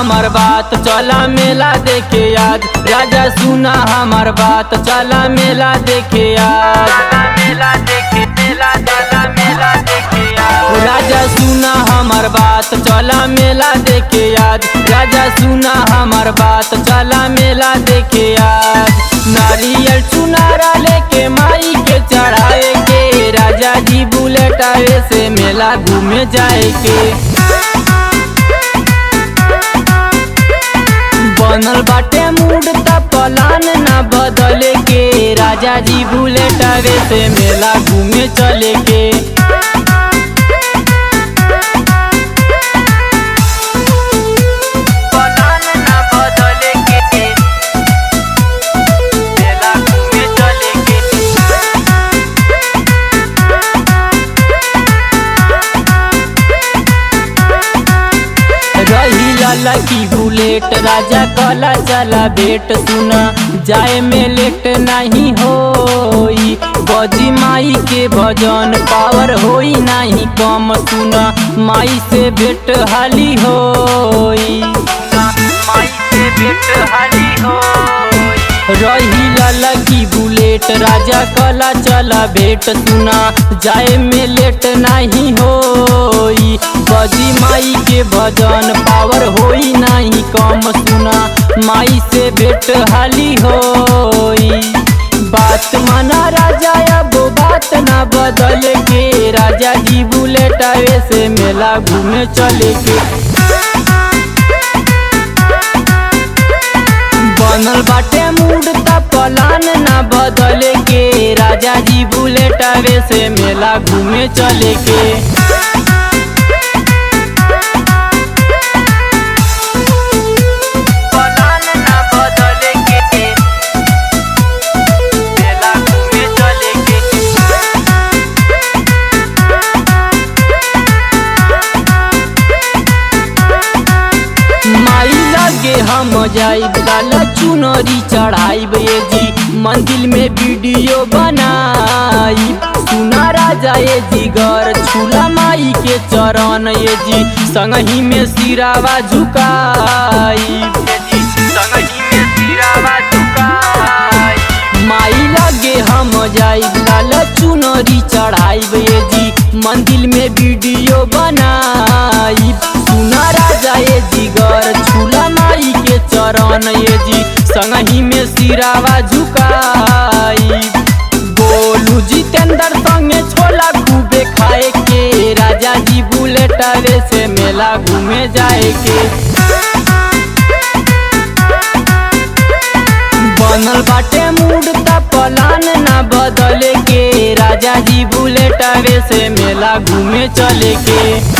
हमार बात चला मेला देखे आज। राजा सुना हमार बात चला मेला देखे आज। मेला देखे मेला चला मेला देखे आज। राजा सुना हमार बात चला मेला देखे आज। राजा सुना हमार बात चला मेला देखे आज। नारियल चुनारा लेके माई के चढ़ाए के राजा जी बुलेट आवे से मेला घूमे जाए के। बनल बाटे मूड त प्लान ना बदले के राजा जी बुलेट आवे से मेला घूमे चले के। लकी बुलेट राजा कला चला भेट सुना जाए में लेट नहीं होई। बजी माई के भजन पावर होई नहीं कम सुना माई से भेट हाली होई। माई से भेट हाली होई। रही लकी बुलेट राजा कला चला भेट सुना जाए में लेट नहीं होई। बजी माई के भजन पावर होई नहीं कम सुना माई से भेट हाली होई। बात माना राजा अब बात ना बदल के राजा जी बुलेट आवे से मेला घूमे चले के। बनल बाटे मूड त प्लान ना बदले के राजा जी बुलेट आवे से मेला घूमे चले के। हम जाइब लाला चुनरी चढ़ाइब ये जी मंदिर में वीडियो बनाइब। सुना राजा ये जी घर छूला माई के चरण ये जी संगही में सिरावा झुकाइब। संगही में सिरावा झुकाइब। माई लगे हम जाइब लाला चुनरी चढ़ाइब ये जी मंदिर में वीडियो बनाइब। सुना राजा ये जी घर छूला माई के चरण ये जी संगही में सिरावा झुकाई। बोलू जितेंद्र संगे छोला खूबे खाए के राजा जी बुलेट आवे से मेला घूमे जाए के। बनल बाटे मूड त प्लान ना बदले के राजा जी बुलेट आवे से मेला घूमे चले के।